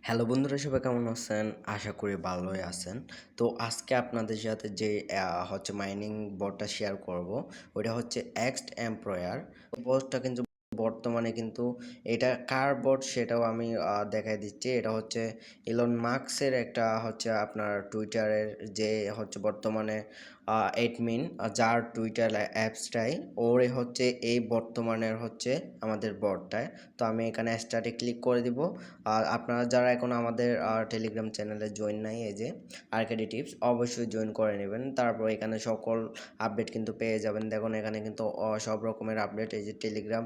Hello বন্ধুরা, সবাই কেমন আছেন? আশা করি ভালোই আছেন। তো আজকে আপনাদের সাথে যে মাইনিং বটটা শেয়ার করব, ওইটা হচ্ছে এক্সট এমপ্লয়ার বটটা। কিন্তু বর্তমানে কিন্তু এটা কার বট সেটাও আমি দেখাই দিচ্ছি। এটা হচ্ছে ইলন মাস্কের একটা আপনার টুইটারের যে বর্তমানে অ্যাডমিন, যার টুইটার অ্যাপসটাই ওরে এই বর্তমানের আমাদের বটটায়। তো আমি এখানে স্টার্টে ক্লিক করে দিব। আর আপনারা যারা এখন আমাদের টেলিগ্রাম চ্যানেলে জয়েন নাই, এই যে আরকেডি টিপস, অবশ্যই জয়েন করে নেবেন। তারপর এখানে সকল আপডেট কিন্তু পেয়ে যাবেন। দেখুন এখানে কিন্তু সব রকমের আপডেট, এই যে টেলিগ্রাম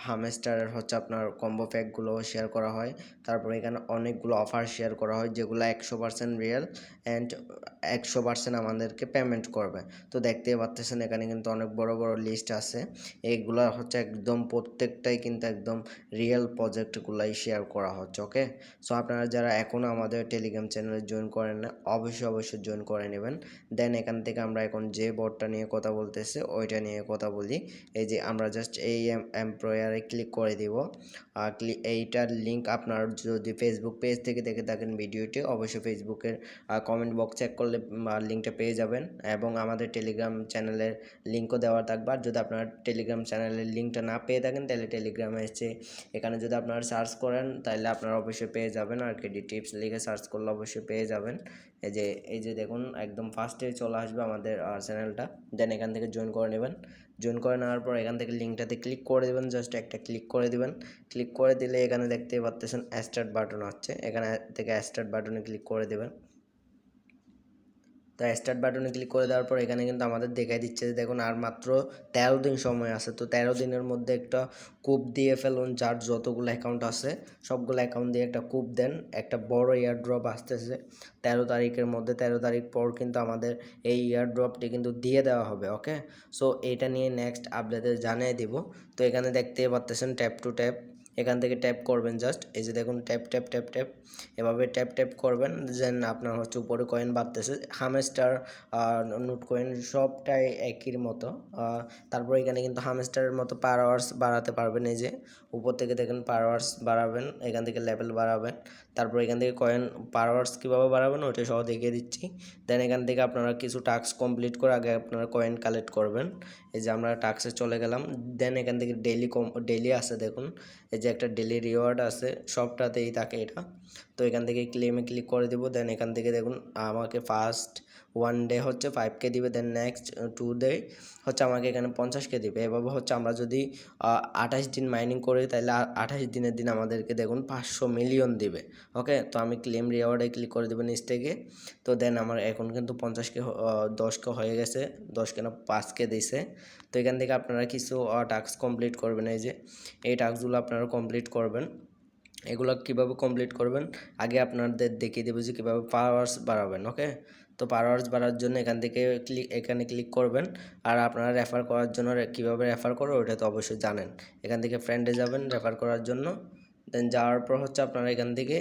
হামস্টারের আপনার কম্বো প্যাকগুলো শেয়ার করা হয়। তারপর এখানে অনেকগুলো অফার শেয়ার করা হয় যেগুলো 100% রিয়েল অ্যান্ড 100% আমাদেরকে পেমেন্ট করবে। তো দেখতেই পাচ্ছেন এখানে কিন্তু অনেক বড় বড় লিস্ট আছে। এইগুলো একদম প্রত্যেকটাই কিন্তু একদম রিয়েল প্রজেক্টগুলাই শেয়ার করা হচ্ছে। ওকে, সো আপনারা যারা এখনও আমাদের টেলিগ্রাম চ্যানেলে জয়েন করেন না, অবশ্যই জয়েন করে নেবেন। দেন এখান থেকে আমরা এখন যে বটটা নিয়ে কথা বলতেছে ওইটা নিয়ে কথা বলি। এই যে আমরা জাস্ট এই এমপ্লয়ারে ক্লিক করে দিব। এইটার লিঙ্ক আপনার যদি ফেসবুক পেজ থেকে দেখে থাকেন ভিডিওটি, অবশ্যই ফেসবুকের কমেন্ট বক্স চেক করলে লিঙ্কটা পেয়ে যাবেন, এবং আমাদের টেলিগ্রাম চ্যানেলের লিঙ্কও দেওয়া থাকবে। আর যদি আপনার টেলিগ্রাম চ্যানেলের লিঙ্কটা না পেয়ে থাকেন, তাহলে টেলিগ্রামে এখানে যদি আপনারা সার্চ করেন তাহলে আপনারা অবশ্যই পেয়ে যাবেন। আরকেডি টিপস লিখে সার্চ করলে অবশ্যই পেয়ে যাবেন। এই যে দেখুন একদম ফার্স্টে চলে আসবে আমাদের চ্যানেলটা। দেন এখান থেকে জয়েন করে নেবেন। জয়েন করে নেওয়ার পর এখান থেকে লিঙ্কটাতে ক্লিক করে দেবেন, জাস্ট একটা ক্লিক করে দেবেন। ক্লিক করে দিলে এখানে দেখতে পাচ্ছেন স্টার্ট বাটন হচ্ছে, এখানে থেকে স্টার্ট বাটনে ক্লিক করে দেবেন। তো স্টার্ট বাটনে ক্লিক করে দেওয়ার পর এখানে কিন্তু আমাদের দেখাই দিচ্ছে যে দেখুন আর মাত্র 13 দিন সময় আছে। তো 13 দিনের মধ্যে একটা কূপ দিয়ে ফেলুন, যার যতগুলো অ্যাকাউন্ট আছে সবগুলো অ্যাকাউন্ট দিয়ে একটা কূপ দেন। একটা বড় এয়ার ড্রপ আসতেছে 13 তারিখের মধ্যে। 13 তারিখ পর কিন্তু আমাদের এই এয়ার ড্রপটি কিন্তু দিয়ে দেওয়া হবে। ওকে, সো এইটা নিয়ে নেক্সট আপডেটে জানিয়ে দিব। তো এখানে দেখতে পাচ্ছেন ট্যাপ টু ট্যাপ, এখান থেকে ট্যাপ করবেন জাস্ট। এই যে দেখুন ট্যাপ ট্যাপ ট্যাপ ট্যাপ, এভাবে ট্যাপ ট্যাপ করবেন। দেন আপনার উপরে কয়েন বাড়তেছে, হামস্টার নোট কয়েন সবটাই একই মতো। তারপর এখানে কিন্তু হামস্টারের মতো পার আওয়ার্স বাড়াতে পারবেন। এই যে উপর থেকে দেখেন পার আওয়ার্স বাড়াবেন, এখান থেকে লেভেল বাড়াবেন। তারপর এখান থেকে কয়েন পার আওয়ার্স কীভাবে বাড়াবেন ওইটা সহ দেখিয়ে দিচ্ছি। দেন এখান থেকে আপনারা কিছু টাস্ক কমপ্লিট করে আগে আপনারা কয়েন কালেক্ট করবেন। এই যে আমরা টাস্কে চলে গেলাম। দেন এখান থেকে ডেলি আছে দেখুন, এই যে একটা ডেলি রিওয়ার্ড আছে, সবটাতেই থাকে এটা। তো এখান থেকে ক্লেমে ক্লিক করে দেবো। দেন এখান থেকে দেখুন আমাকে ফার্স্ট 1 ডে 5K দিবে। দেন নেক্সট 2 ডে আমাকে এখানে 50K দিবে। এভাবে আমরা যদি 28 দিন মাইনিং করি তাহলে 28 দিনের দিন আমাদেরকে দেখুন 500 মিলিয়ন দিবে। ওকে, তো আমি ক্লেম রিওয়ার্ডে ক্লিক করে দেবো নিচ থেকে। তো দেন আমার এখন কিন্তু 50K 10K হয়ে গেছে, 10K না 5K দিছে। তো এখান থেকে আপনারা কিছু টাস্ক কমপ্লিট করবেন। এই যে এই টাস্কগুলো আপনারা কমপ্লিট করবেন। এগুলো কিভাবে কমপ্লিট করবেন আগে আপনাদের দেখিয়ে দেবো যে কীভাবে পার আওয়ার্স বাড়াবেন। ওকে, তো পার আওয়ার্স বাড়ার জন্য এখান থেকে এখানে ক্লিক করবেন। আর আপনারা রেফার করার জন্য কীভাবে রেফার করো ওটা তো অবশ্যই জানেন। এখান থেকে ফ্রেন্ডে যাবেন রেফার করার জন্য। দেন যাওয়ার পর আপনারা এখান থেকে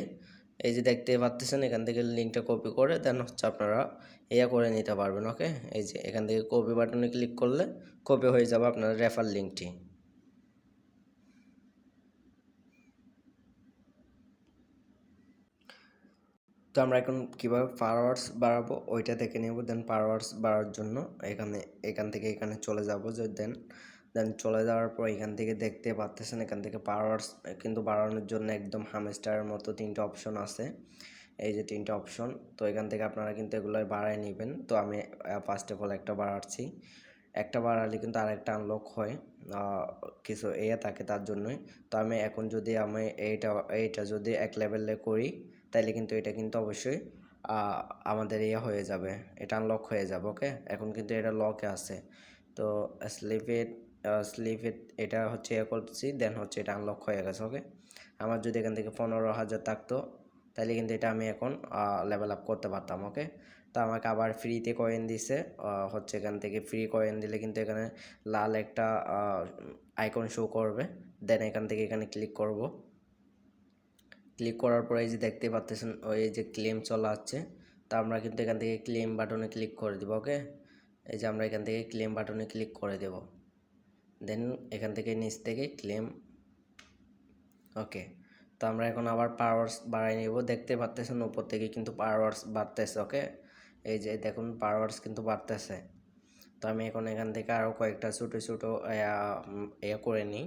এই যে দেখতে পাচ্ছেন এখান থেকে লিঙ্কটা কপি করে দেন আপনারা করে নিতে পারবেন। ওকে, এই যে এখান থেকে কপি বাটনে ক্লিক করলে কপি হয়ে যাবে আপনার রেফার লিঙ্কটি। তো আমরা এখন কীভাবে পার আওয়ার্স বাড়াবো ওইটা দেখে নেব। দেন পার আওয়ার্স বাড়ার জন্য এখান থেকে এখানে চলে যাব। যে দেন চলে যাওয়ার পর এখান থেকে দেখতে পাচ্ছেন এখান থেকে পার আওয়ার্স কিন্তু বাড়ানোর জন্য একদম হামস্টারের মতো 3টা অপশন আছে। এই যে 3টা অপশন, তো এখান থেকে আপনারা কিন্তু এগুলো বাড়ায় নেবেন। তো আমি ফার্স্ট অফ অল একটা বাড়াচ্ছি। একটা বাড়ালে কিন্তু আরেকটা আনলক হয়, কিছু থাকে তার জন্যই। তো আমি এখন যদি আমি এইটা যদি 1 লেভেলে করি তাইলে কিন্তু এটা কিন্তু অবশ্যই আমাদের হয়ে যাবে, এটা আনলক হয়ে যাবে। ওকে, এখন কিন্তু এটা লকে আছে। তো স্লিপ ইট এটা করছি, দেন এটা আনলক হয়ে গেছে। ওকে, আমার যদি এখান থেকে 15,000 থাকতো তাহলে কিন্তু এটা আমি এখন লেভেল আপ করতে পারতাম। ওকে, তো আমাকে আবার ফ্রিতে কয়েন দিছে। এখান থেকে ফ্রি কয়েন দিলে কিন্তু এখানে লাল একটা আইকন শো করবে। দেন এখান থেকে এখানে ক্লিক করব। ক্লিক করার পরে এই যে দেখতে পাচ্ছেন ওই যে ক্লেম চলে আসছে। তো আমরা কিন্তু এখান থেকে ক্লেম বাটনে ক্লিক করে দেব। ওকে, এই যে আমরা এখান থেকে ক্লেম বাটনে ক্লিক করে দেব। দেন এখান থেকে নিচ থেকে ক্লেম। ওকে, তো তো আমরা এখন আবার পাওয়ার্স বাড়াই নিব, দেখতে পাচ্তেছেন উপর থেকে কিন্তু পাওয়ার্স বাড়তেছে। ওকে, এই যে দেখুন পাওয়ার্স কিন্তু বাড়তেছে। তো আমি এখন এখান থেকে আরও কয়েকটা ছোটো ছোটো ইয়া করে নিই,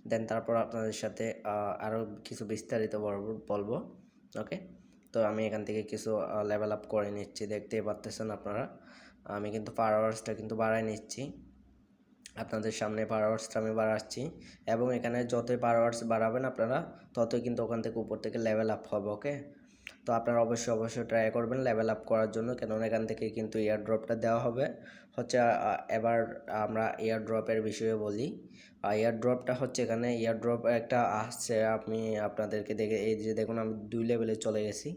দেন তারপর আপনাদের সাথে আরও কিছু বিস্তারিত বলবো। ওকে, তো আমি এখান থেকে কিছু লেভেল আপ করে নিচ্ছি, দেখতেই পাচ্তেছেন আপনারা। আমি কিন্তু পাওয়ার্সটা কিন্তু বাড়াই নিচ্ছি, আপনাদের সামনে পাওয়ার্সটা আমি বাড়াচ্ছি, এবং এখানে যতই পাওয়ার্স বাড়াবেন আপনারা ততই কিন্তু ওখান থেকে উপর থেকে লেভেল আপ হবে। ওকে, তো আপনারা অবশ্যই ট্রাই করবেন লেভেল আপ করার জন্য, কেননা এখান থেকে কিন্তু এয়ার ড্রপটা দেওয়া হবে। হচ্ছে এবার আমরা এয়ার ড্রপের বিষয়ে বলি। এয়ার ড্রপটা হচ্ছে এখানে এয়ার ড্রপ একটা আসছে, আমি আপনাদেরকে দেখে এই যে দেখুন আমি 2 লেভেলে চলে গেছি।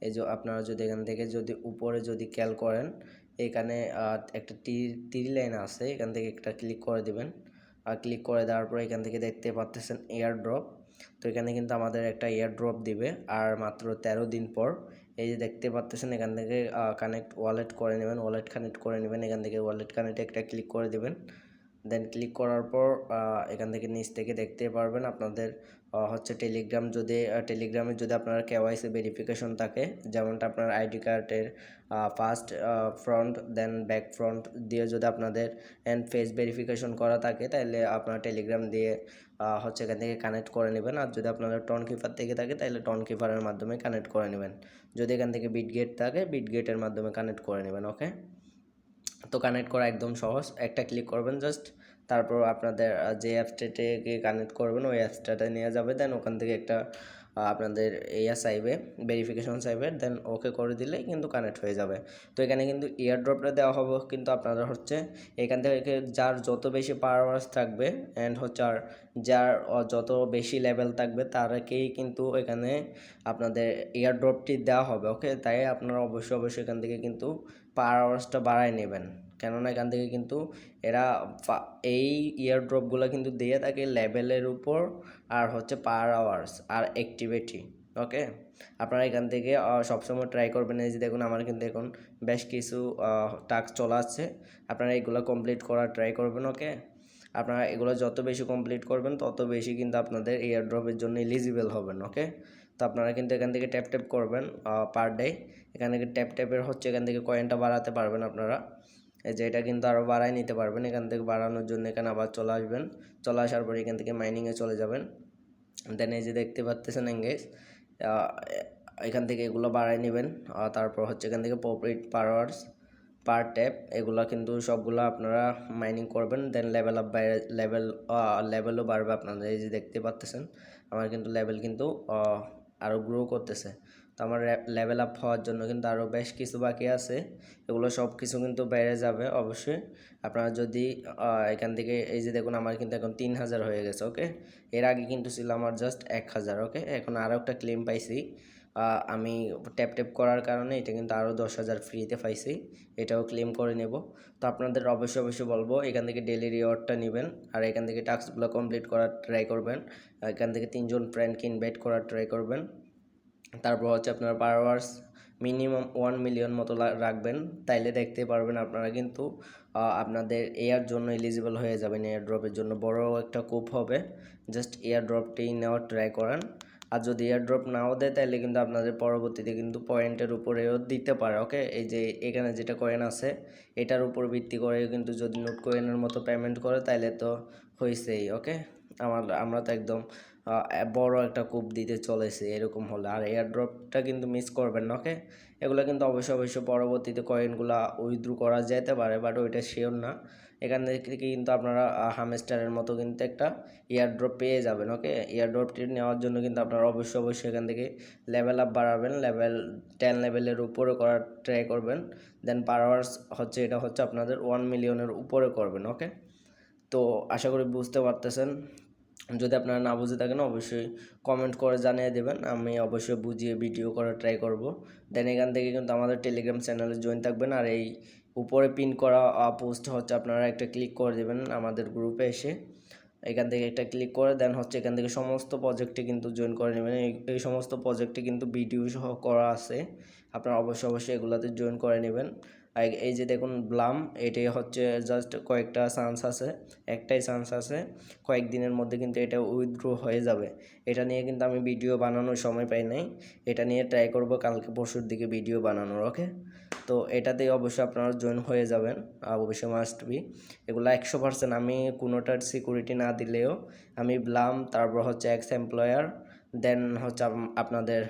এই যে আপনারা যদি এখান থেকে যদি উপরে যদি খেয়াল করেন, এখানে একটা তীর লাইন আছে, এখান থেকে একটা ক্লিক করে দিবেন। আর ক্লিক করে দেওয়ার পর এখান থেকে দেখতে পাচ্ছেন এয়ার ড্রপ। তো এখানে কিন্তু আমাদের একটা এয়ার ড্রপ দিবে আর মাত্র 13 দিন পর। এই যে দেখতে পাচ্ছেন এখান থেকে কানেক্ট ওয়ালেট করে নেবেন, ওয়ালেট কানেক্ট করে নেবেন। এখান থেকে ওয়ালেট কানেক্টে একটা ক্লিক করে দেবেন, দেন ক্লিক করার পর এখান থেকে নিচ থেকে দেখতে পারবেন আপনাদের হচ্ছে টেলিগ্রামে যদি আপনার কেওয়াইসি ভেরিফিকেশন থাকে, যেমনটা আপনার আইডি কার্ডের first front then back front দিয়ে যদি আপনাদের এন্ড ফেস ভেরিফিকেশন করা থাকে, তাহলে আপনার টেলিগ্রাম দিয়ে হচ্ছে এখান থেকে কানেক্ট করে নেবেন। আর যদি আপনাদের টন কিপার থেকে থাকে তাহলে টন কিপারের মাধ্যমে কানেক্ট করে নেবেন। যদি এখান থেকে বিটগেট থাকে বিটগেটের মাধ্যমে কানেক্ট করে নেবেন। ওকে, তো কানেক্ট করা একদম সহজ, একটা ক্লিক করবেন জাস্ট, তারপর আপনাদের যে অ্যাপসটাকে কানেক্ট করবেন ওই অ্যাপসটাতে নিয়ে যাবে, দেন ওখান থেকে একটা আপনাদের চাইবে ভেরিফিকেশন চাইবে, দেন ওকে করে দিলে কিন্তু কানেক্ট হয়ে যাবে। তো এখানে কিন্তু ইয়ার ড্রপটা দেওয়া হবে, কিন্তু আপনারা হচ্ছে এখান থেকে যার যত বেশি পাওয়ার্স থাকবে অ্যান্ড হচ্ছে আর যার যত বেশি লেভেল থাকবে তারাকেই কিন্তু এখানে আপনাদের ইয়ার ড্রপটি দেওয়া হবে। ওকে, তাই আপনারা অবশ্যই এখান থেকে কিন্তু পাওয়ার্সটা বাড়ায় নেবেন, কেননা এখান থেকে কিন্তু এরা এই ইয়ার ড্রপগুলো কিন্তু দিয়ে থাকে লেভেলের উপর আর হচ্ছে পার আওয়ার্স আর অ্যাক্টিভিটি। ওকে, আপনারা এখান থেকে সবসময় ট্রাই করবেন। এই যে দেখুন আমার কিন্তু এখন বেশ কিছু টাস্ক চলে আসছে, আপনারা এগুলো কমপ্লিট করার ট্রাই করবেন। ওকে, আপনারা এগুলো যত বেশি কমপ্লিট করবেন তত বেশি কিন্তু আপনাদের এয়ার ড্রপের জন্য এলিজিবল হবেন। ওকে, তো আপনারা কিন্তু এখান থেকে ট্যাপ করবেন পার ডে, এখান থেকে ট্যাপের হচ্ছে এখান থেকে কয়েনটা বাড়াতে পারবেন আপনারা। এই যে এটা কিন্তু আরও বাড়াই নিতে পারবেন, এখান থেকে বাড়ানোর জন্য এখানে আবার চলে আসবেন, চলে আসার পর এখান থেকে মাইনিংয়ে চলে যাবেন। দেন এই যে দেখতে পাচ্ছেন এঙ্গেজ, এখান থেকে এগুলো বাড়াই নেবেন। তারপর হচ্ছে এখান থেকে প্রফিট পার আওয়ার্স পার ট্যাপ, এগুলো কিন্তু সবগুলো আপনারা মাইনিং করবেন, দেন লেভেল আপ লেভেলও বাড়বে আপনাদের। এই যে দেখতে পাচ্ছেন আমার কিন্তু লেভেল কিন্তু আরও গ্রো করতেছে। তো আমার লেভেল আপ হওয়ার জন্য কিন্তু আরও বেশ কিছু বাকি আছে, এগুলো সব কিছু কিন্তু বেড়ে যাবে অবশ্যই। আপনারা যদি এখান থেকে এই যে দেখুন আমার কিন্তু এখন 3000 হয়ে গেছে। ওকে, এর আগে কিন্তু ছিল আমার জাস্ট 1000। ওকে, এখন আরও একটা ক্লেম পাইছি, আমি ট্যাপ করার কারণে এটা কিন্তু আরও 10,000 ফ্রিতে পাইছি, এটাও ক্লেম করে নেব। তো আপনাদের অবশ্যই বলবো এখান থেকে ডেলি রিওয়ার্ডটা নেবেন, আর এখান থেকে টাস্কগুলো কমপ্লিট করার ট্রাই করবেন, এখান থেকে 3 জন ফ্রেন্ডকে ইনভাইট করার ট্রাই করবেন। তারপর হচ্ছে আপনার পার আওয়ার্স মিনিমাম 1 মিলিয়ন মতো রাখবেন, তাইলে দেখতে পারবেন আপনারা কিন্তু আপনাদের এয়ার জন্য এলিজিবল হয়ে যাবেন। এয়ার ড্রপের জন্য বড় একটা কুপ হবে, জাস্ট এয়ার ড্রপটি নেওয়ার ট্রাই করেন। আর যদি এয়ার ড্রপ নাও দেয় তাহলে কিন্তু আপনাদের পরবর্তীতে কিন্তু পয়েন্টের উপরেও দিতে পারে। ওকে, এই যে এখানে যেটা কয়েন আছে এটার উপর ভিত্তি করে কিন্তু যদি নোট কয়েনের মতো পেমেন্ট করে তাহলে তো হয়েছেই। ওকে, আমরা তো একদম বড় একটা কূপ দিতে চলেছে এরকম হলে, আর এয়ার ড্রপটা কিন্তু মিস করবেন না। ওকে, এগুলো কিন্তু অবশ্যই পরবর্তীতে কয়েনগুলো উইথড্র করা যেতে পারে, বাট ওইটা শিওর না। এখান থেকে কিন্তু আপনারা হামস্টারের মতো কিন্তু একটা এয়ার ড্রপ পেয়ে যাবেন। ওকে, এয়ার ড্রপটি নেওয়ার জন্য কিন্তু আপনারা অবশ্যই এখান থেকে লেভেল আপ বাড়াবেন, লেভেল 10 লেভেলের উপরে করার ট্রাই করবেন, দেন পার আওয়ার্স হচ্ছে এটা হচ্ছে আপনাদের 1 মিলিয়নের উপরে করবেন। ওকে, তো আশা করি বুঝতে পারতেছেন। যদি আপনারা না বুঝে থাকেন অবশ্যই কমেন্ট করে জানিয়ে দেবেন, আমি অবশ্যই বুঝিয়ে ভিডিও করার ট্রাই করব। দেন এখান থেকে কিন্তু আমাদের টেলিগ্রাম চ্যানেলে জয়েন থাকবেন, আর এই উপরে পিন করা পোস্ট হচ্ছে আপনারা একটা ক্লিক করে দেবেন আমাদের গ্রুপে এসে, এখান থেকে একটা ক্লিক করে দেন হচ্ছে এখান থেকে সমস্ত প্রজেক্টে কিন্তু জয়েন করে নেবেন। এই সমস্ত প্রজেক্টে কিন্তু ভিডিও সহ করা আছে, আপনারা অবশ্যই এগুলাতে জয়েন করে নেবেন। এই যে দেখুন ব্লাম, এটাই হচ্ছে জাস্ট কয়েকটা চান্স আছে, একটাই চান্স আছে, কয়েকদিনের মধ্যে কিন্তু এটা উইথড্র হয়ে যাবে। এটা নিয়ে কিন্তু আমি ভিডিও বানানোর সময় পাই নাই, এটা নিয়ে ট্রাই করব কালকে পরশুর দিকে ভিডিও বানানোর। ওকে, তো এটাতেই অবশ্যই আপনারা জয়েন হয়ে যাবেন, অবশ্যই মাস্ট বি। এগুলো 100% আমি কোনোটার সিকিউরিটি না দিলেও আমি ব্লাম, তারপর হচ্ছে এক্স এমপ্লয়ার, দেন হচ্ছে আপনাদের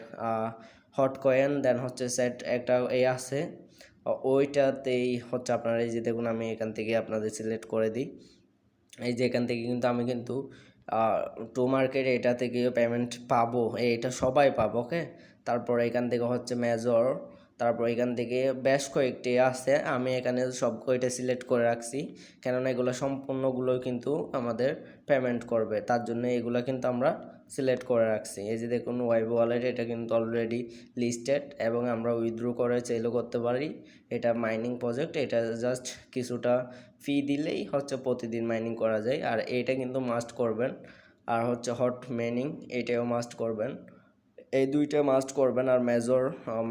হট কয়েন, দেন হচ্ছে সেট একটা আছে, ওইটাতেই হচ্ছে আপনারা এই যে দেখুন আমি এখান থেকে আপনাদের সিলেক্ট করে দিই। এই যে এখান থেকে কিন্তু আমি কিন্তু টু মার্কেট এটা থেকে পেমেন্ট পাবো, এটা সবাই পাবো। ওকে, তারপর এখান থেকে হচ্ছে মেজর, তারপর এখান থেকে বেশ কয়েকটি আছে, আমি এখানে সব কয়টা সিলেক্ট করে রাখছি, কেননা এগুলো সম্পূর্ণগুলোই কিন্তু আমাদের পেমেন্ট করবে, তার জন্য এগুলো কিন্তু আমরা সিলেক্ট করে রাখছি। এই যে দেখুন ওয়াইব ওয়ালেট, এটা কিন্তু অলরেডি লিস্টেড এবং আমরা উইথড্র করে চাইলেও করতে পারি। এটা মাইনিং প্রজেক্ট, এটা জাস্ট কিছুটা ফি দিলেই হচ্ছে প্রতিদিন মাইনিং করা যায়। আর এটা কিন্তু মাস্ট করবেন। আর হচ্ছে হট মাইনিং, এটাও মাস্ট করবেন, এই দুইটা মাস্ট করবেন। আর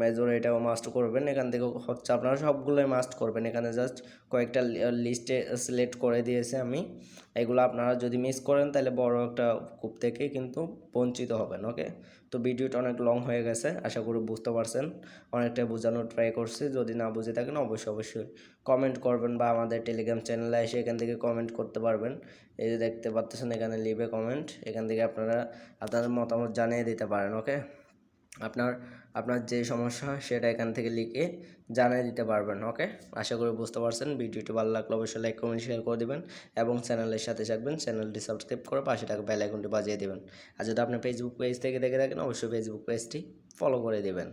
মেজর এটাও মাস্ট করবেন। এখান থেকে হচ্ছে আপনারা সবগুলোই মাস্ট করবেন, এখানে জাস্ট কয়েকটা লিস্টে সিলেক্ট করে দিয়েছে আমি। এগুলো আপনারা যদি মিস করেন তাহলে বড় একটা কূপ থেকে কিন্তু বঞ্চিত হবেন। ওকে, তো ভিডিওটা অনেক লং হয়ে গেছে, আশা করি বুঝতে পারছেন, অনেকটাই বোঝানোর ট্রাই করছি। যদি না বুঝে থাকেন অবশ্যই কমেন্ট করবেন, বা আমাদের টেলিগ্রাম চ্যানেলে এসে এখান থেকে কমেন্ট করতে পারবেন। এই যে দেখতে পাচ্ছেন এখানে লিভে কমেন্ট, এখান থেকে আপনারা আপনাদের মতামত জানিয়ে দিতে পারেন। ওকে, আপনার আপনার যে সমস্যা সেটা এখান থেকে লিখে জানিয়ে দিতে পারবেন। ওকে, আশা করি বুঝতে পারছেন। ভিডিওটি ভালো লাগলে অবশ্যই লাইক কমেন্ট শেয়ার করে দেবেন এবং চ্যানেলের সাথে থাকবেন, চ্যানেলটি সাবস্ক্রাইব করে পাশে থাকা বেল আইকনটি বাজিয়ে দেবেন। আর যদি আপনি ফেসবুক পেজ থেকে দেখে থাকেন অবশ্যই ফেসবুক পেজটি ফলো করে দেবেন।